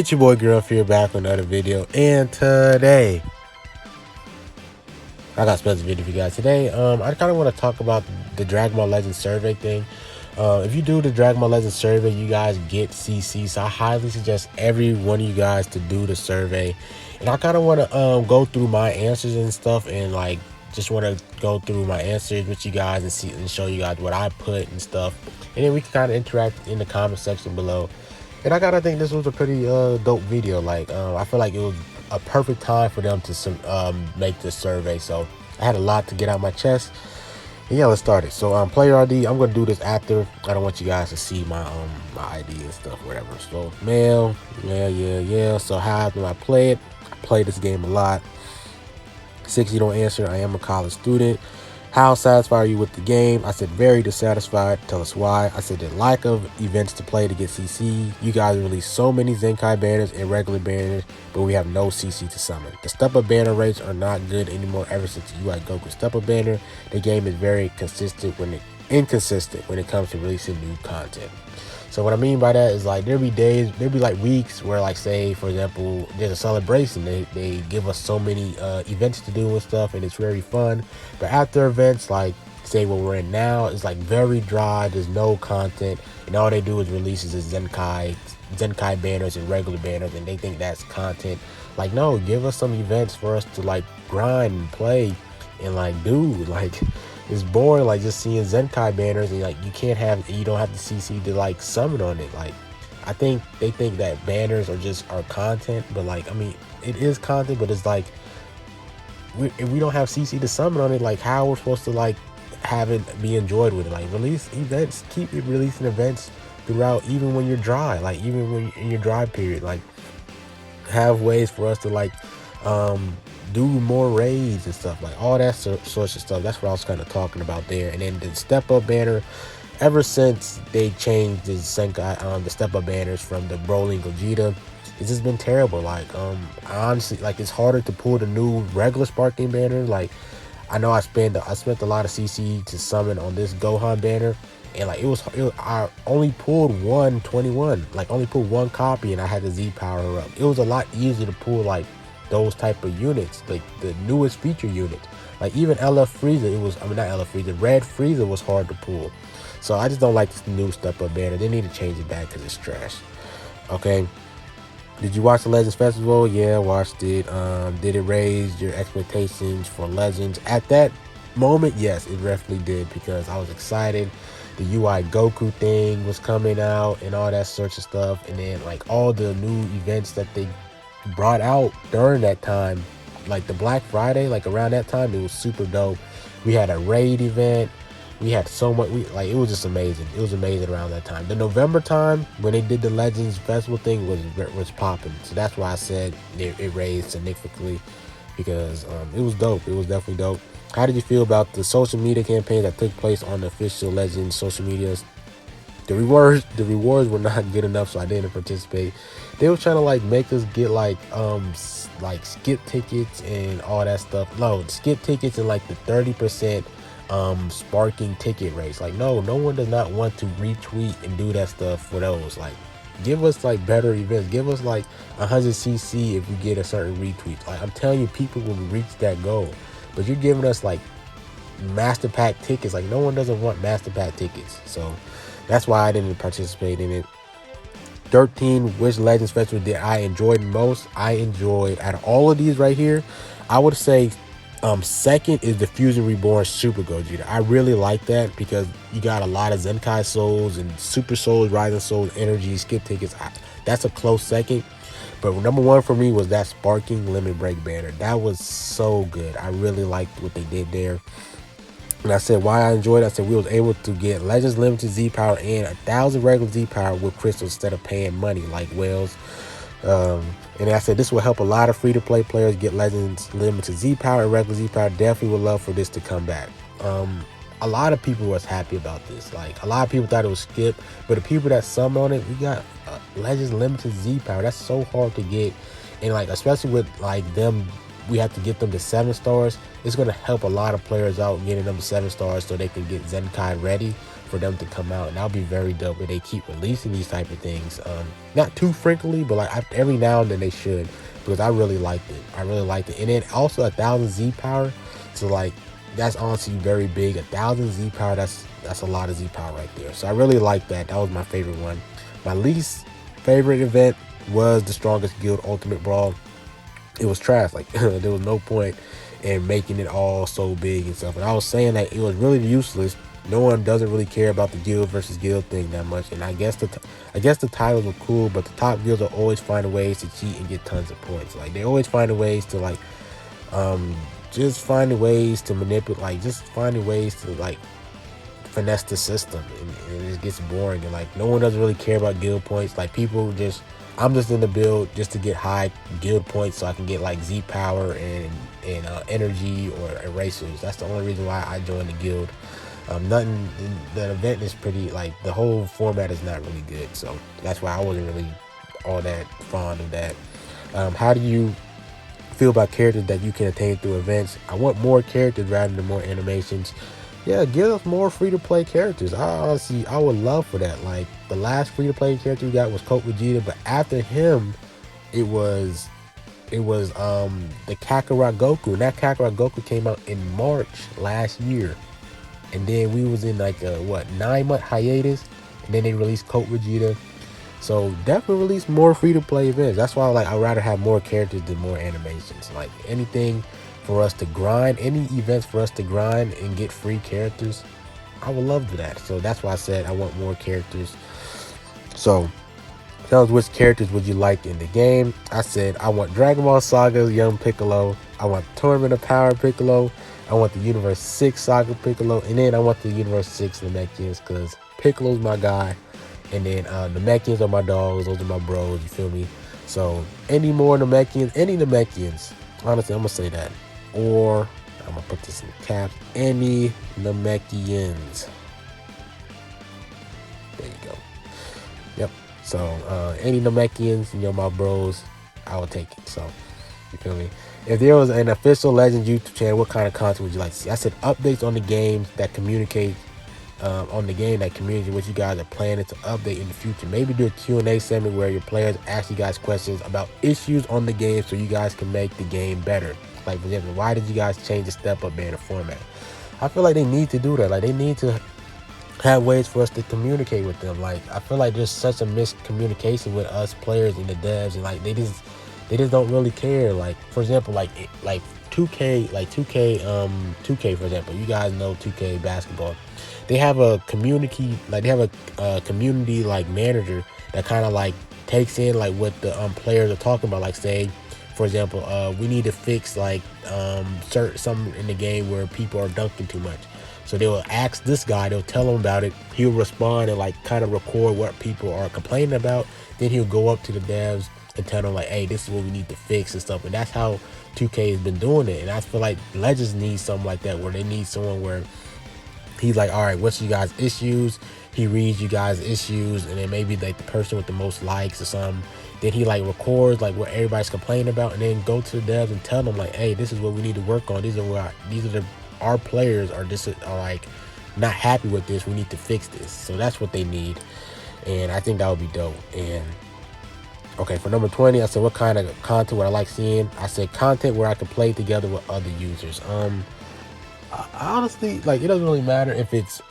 It's your boy Girl here back with another video, and today I got a special video for you guys. Today, I kind of want to talk about the Dragon Ball Legends survey thing. If you do the Dragon Ball Legends survey, you guys get CC. So I highly suggest every one of you guys to do the survey. And I kind of want to go through my answers and stuff, and like just want to go through my answers with you guys and see and show you guys what I put and stuff. And then we can kind of interact in the comment section below. And I gotta think this was a pretty dope video. Like I feel like it was a perfect time for them to make this survey. So I had a lot to get out my chest. And yeah, let's start it. So player ID, I'm gonna do this after. I don't want you guys to see my ID and stuff, whatever. So male, yeah. So how do I play it? I play this game a lot. 6, you don't answer. I am a college student. How satisfied are you with the game? I said very dissatisfied. Tell us why. I said the lack of events to play to get CC. You guys release so many Zenkai banners and regular banners, but we have no CC to summon. The step-up banner rates are not good anymore ever since the UI Goku step-up banner. The game is very inconsistent when it comes to releasing new content. So what I mean by that is, like, there'll be days, there'll be like weeks where, like, say for example there's a celebration, they give us so many events to do and stuff, and it's very fun. But after events, like say what we're in now, is like very dry. There's no content, and all they do is releases is Zenkai banners and regular banners, and they think that's content. Like, no, give us some events for us to like grind and play and like do. Like, it's boring like just seeing Zenkai banners, and like you don't have the CC to like summon on it. Like, I think they think that banners are content, but like, I mean, it is content, but it's like if we don't have CC to summon on it, like how we're supposed to like have it be enjoyed with it? Like, release events, keep releasing events throughout, even when you're dry, like even when in your dry period, like have ways for us to like do more raids and stuff, like all that sorts of stuff. That's what I was kind of talking about there. And then the step up banner, ever since they changed the Senkai, the step up banners from the Broly and Gogeta, it's just been terrible. Like honestly, like it's harder to pull the new regular sparking banner. Like, I know I spent a lot of CC to summon on this Gohan banner, and like I only pulled 121, like only pulled one copy, and I had the Z power up. It was a lot easier to pull like those type of units, like the newest feature units. Like even LF Frieza, not LF Frieza, Red Frieza was hard to pull. So I just don't like this new step up banner. They need to change it back because it's trash. Okay, did you watch the Legends Festival? Yeah, watched it. Did it raise your expectations for Legends? At that moment, yes, it definitely did, because I was excited. The UI Goku thing was coming out and all that sorts of stuff, and then like all the new events that they brought out during that time, like the Black Friday, like around that time, it was super dope. We had a raid event. We had so much. It was just amazing. It was amazing around that time. The November time when they did the Legends Festival thing was popping. So that's why I said it raised significantly, because it was dope. It was definitely dope. How did you feel about the social media campaign that took place on the official Legends social medias? The rewards were not good enough, so I didn't participate. They were trying to like make us get like skip tickets and all that stuff. No, skip tickets and like the 30% sparking ticket rates. Like, no one does not want to retweet and do that stuff for those. Like, give us like better events. Give us like 100 CC if we get a certain retweet. Like, I'm telling you, people will reach that goal. But you're giving us like master pack tickets. Like, no one doesn't want master pack tickets. So that's why I didn't participate in it. 13, which Legends Festival did I enjoy the most? I enjoyed, out of all of these right here, I would say second is the Fusion Reborn Super Gogeta. I really like that because you got a lot of Zenkai Souls and Super Souls, Rising Souls, Energy, skip tickets. That's a close second. But number one for me was that Sparking Limit Break banner. That was so good. I really liked what they did there. And I said why I enjoyed it. I said we was able to get Legends Limited Z Power and 1,000 regular Z Power with crystals instead of paying money like whales. And I said this will help a lot of free-to-play players get Legends Limited Z Power and regular Z Power. Definitely would love for this to come back. A lot of people was happy about this. Like, a lot of people thought it was skip, but the people that summoned on it, we got Legends Limited Z Power. That's so hard to get, and like especially with like them we have to get them to 7 stars, it's going to help a lot of players out getting them to 7 stars so they can get Zenkai ready for them to come out. And that'll be very dope if they keep releasing these type of things. Not too frequently, but like every now and then they should, because I really liked it. I really liked it. And then also 1,000 Z power. So like that's honestly very big. 1,000 Z power, that's a lot of Z power right there. So I really like that. That was my favorite one. My least favorite event was the Strongest Guild Ultimate Brawl. It was trash. Like there was no point in making it all so big and stuff. And I was saying that it was really useless. No one doesn't really care about the guild versus guild thing that much. And I guess the titles were cool, but the top guilds will always find ways to cheat and get tons of points. Like they always find ways to like just finding ways to manipulate, like just finding ways to like finesse the system, and it gets boring. And like no one doesn't really care about guild points. Like people just, I'm just in the build just to get high guild points so I can get like Z power and energy or erasers. That's the only reason why I joined the guild. Nothing, the event is pretty, like the whole format is not really good, so that's why I wasn't really all that fond of that. How do you feel about characters that you can attain through events? I want more characters rather than more animations. Yeah, give us more free-to-play characters. I would love for that. Like the last free-to-play character we got was Colt Vegeta, but after him it was the Kakarot Goku, and that Kakarot Goku came out in March last year. And then we was in like a 9-month hiatus, and then they released Colt Vegeta. So definitely release more free-to-play events. That's why I'd rather have more characters than more animations. Like anything for us to grind, any events for us to grind and get free characters, I would love that. So that's why I said I want more characters. So tell us, which characters would you like in the game? I said I want Dragon Ball Saga Young Piccolo, I want Tournament of Power Piccolo, I want the Universe 6 Saga Piccolo, and then I want the Universe 6 Namekians, because Piccolo's my guy. And then Namekians are my dogs. Those are my bros, you feel me? So any more Namekians, any Namekians, honestly, I'm going to say that. Or I'm going to put this in caps, any Namekians. There you go. Yep. So any Namekians, my bros, I will take it. So you feel me? If there was an official Legends YouTube channel, what kind of content would you like to see? I said updates on the games that communicate on the game, that community, what you guys are planning to update in the future. Maybe do a Q&A segment where your players ask you guys questions about issues on the game so you guys can make the game better. Like for example, why did you guys change the step up banner format? I feel like they need to do that. Like they need to have ways for us to communicate with them. Like I feel like there's such a miscommunication with us players and the devs, and like they just don't really care. Like for example, like 2K, for example, you guys know 2K basketball. They have a community, like they have a community like manager that kind of like takes in like what the players are talking about. Like say, for example, we need to fix like something in the game where people are dunking too much. So they will ask this guy, they'll tell him about it. He'll respond and like kind of record what people are complaining about. Then he'll go up to the devs and tell them like, hey, this is what we need to fix and stuff. And that's how 2K has been doing it. And I feel like Legends needs something like that, where they need someone where he's like, all right, what's you guys' issues? He reads you guys' issues, and then maybe like the person with the most likes or something. Then he like records like what everybody's complaining about, and then go to the devs and tell them like, hey, this is what we need to work on. These are our players are like not happy with this. We need to fix this. So that's what they need, and I think that would be dope. And okay, for number 20, I said what kind of content would I like seeing? I said content where I can play together with other users. I honestly, like, it doesn't really matter if it's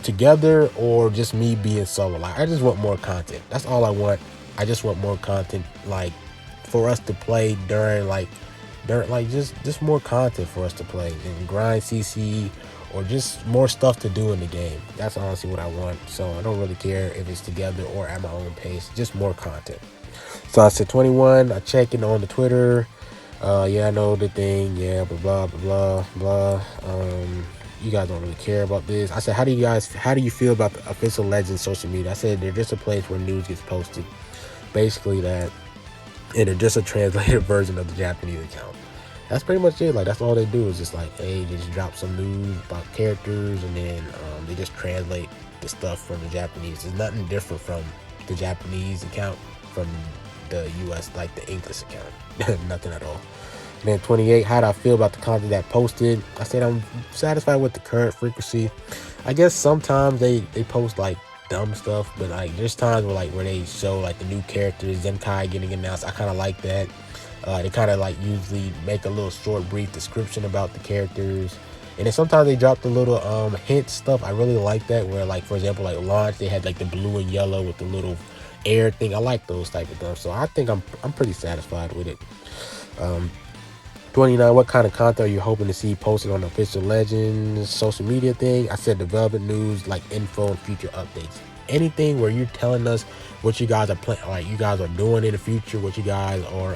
together or just me being solo. Like I just want more content. That's all I want. I just want more content, like for us to play during just more content for us to play and grind CC, or just more stuff to do in the game. That's honestly what I want. So I don't really care if it's together or at my own pace, just more content. So I said 21, I check in on the Twitter. Yeah, I know the thing, yeah, blah, blah, blah, blah. You guys don't really care about this. I said, how do you feel about the official Legends social media? I said, they're just a place where news gets posted. Basically that, and they're just a translated version of the Japanese account. That's pretty much it. Like, that's all they do is just like, hey, they just drop some news about characters, and then they just translate the stuff from the Japanese. There's nothing different from the Japanese account from the US, like the English account. Nothing at all. And then 28, how do I feel about the content that posted? I said I'm satisfied with the current frequency. I guess sometimes they post like dumb stuff, but like there's times where they show like the new characters, Zenkai getting announced. I kind of like that. They kind of like usually make a little short, brief description about the characters, and then sometimes they drop the little hint stuff. I really like that. Where like for example, like launch, they had like the blue and yellow with the little air thing. I like those type of stuff. So I think I'm pretty satisfied with it. Um, 29, what kind of content are you hoping to see posted on the official Legends social media thing? I said development news, like info and future updates. Anything where you're telling us what you guys are playing, like you guys are doing in the future, what you guys are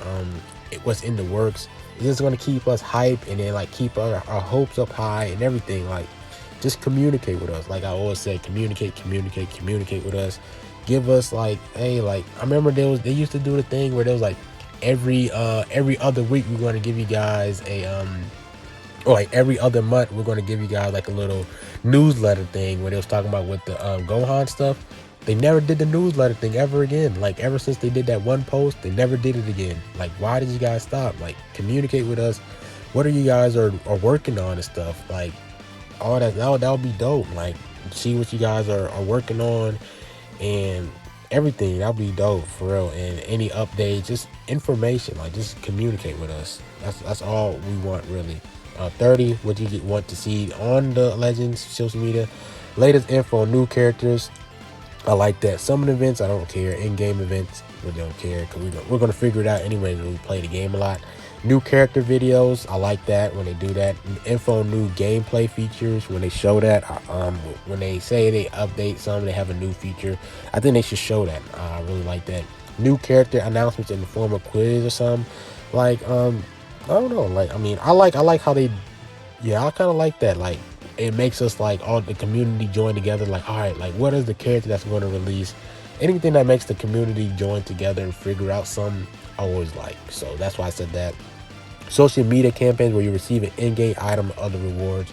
what's in the works. Is this going to keep us hype and then like keep our hopes up high and everything? Like just communicate with us. Like I always say, communicate with us. Give us like, hey, like I remember they used to do the thing where there was like every other week we're going to give you guys a or like every other month we're going to give you guys like a little newsletter thing where they was talking about with the Gohan stuff. They never did the newsletter thing ever again. Like ever since they did that one post, they never did it again. Like why did you guys stop? Like communicate with us. What are you guys are working on and stuff? Like all that would be dope. Like see what you guys are working on and everything. That'll be dope for real. And any updates, just information, like just communicate with us. That's all we want really. 30, what you want to see on the Legends social media, latest info, new characters. I like that. Summon events, I don't care. In-game events, we don't care because we're gonna figure it out anyway when we play the game a lot. New character videos, I like that when they do that. Info, new gameplay features when they show that. When they say they update something, they have a new feature. I think they should show that. I really like that. New character announcements in the form of quiz or something. Like I don't know. Like I mean, I like how they. Yeah, I kind of like that. Like it makes us like all the community join together. Like all right, like what is the character that's going to release? Anything that makes the community join together and figure out something, I always like. So that's why I said that. Social media campaigns where you receive an in-game item and other rewards.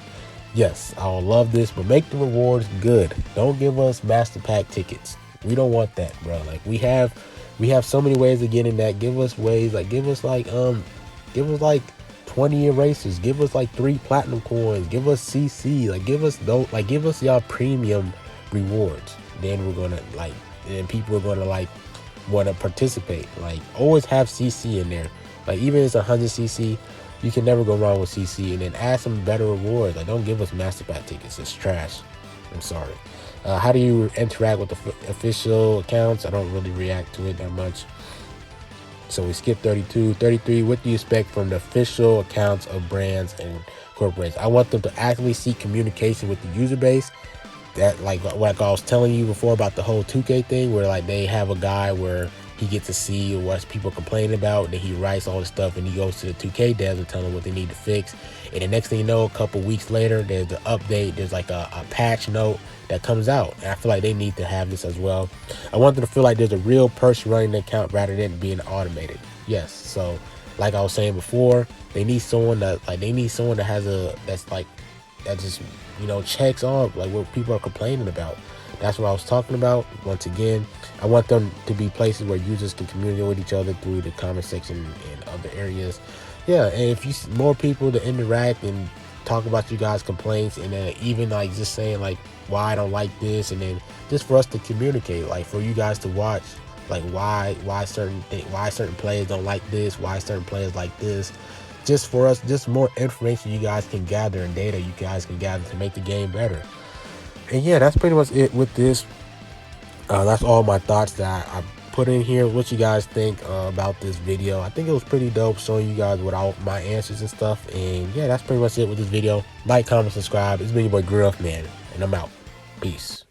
Yes, I will love this, but make the rewards good. Don't give us master pack tickets. We don't want that, bro. Like we have so many ways of getting that. Give us ways, like give us like 20 erasers. Give us like 3 platinum coins. Give us CC. Like give us those. Like give us y'all premium rewards. Then we're gonna like, and people are gonna like want to participate. Like always have CC in there. Like even if it's 100cc, you can never go wrong with CC. And then add some better rewards. Like don't give us master pack tickets. It's trash. I'm sorry. How do you interact with the official accounts? I don't really react to it that much. So we skip 32. 33, what do you expect from the official accounts of brands and corporations? I want them to actively seek communication with the user base. That like I was telling you before about the whole 2K thing where like they have a guy where he gets to see what people complaining about, then he writes all the stuff and he goes to the 2K devs and tell them what they need to fix. And the next thing you know, a couple weeks later, there's the update, there's like a patch note that comes out. And I feel like they need to have this as well. I want them to feel like there's a real person running the account rather than being automated. Yes. So like I was saying before, they need someone that has that just, checks on like what people are complaining about. That's what I was talking about. Once again, I want them to be places where users can communicate with each other through the comment section and other areas. Yeah, and if you see more people to interact and talk about you guys' complaints, and then even like just saying like why I don't like this, and then just for us to communicate, like for you guys to watch, like why certain players don't like this, why certain players like this. Just for us, just more information you guys can gather and data you guys can gather to make the game better. And yeah, that's pretty much it with this. That's all my thoughts that I put in here. What you guys think about this video? I think it was pretty dope showing you guys what all my answers and stuff. And yeah, that's pretty much it with this video. Like, comment, subscribe. It's been your boy Griff, man, and I'm out. Peace.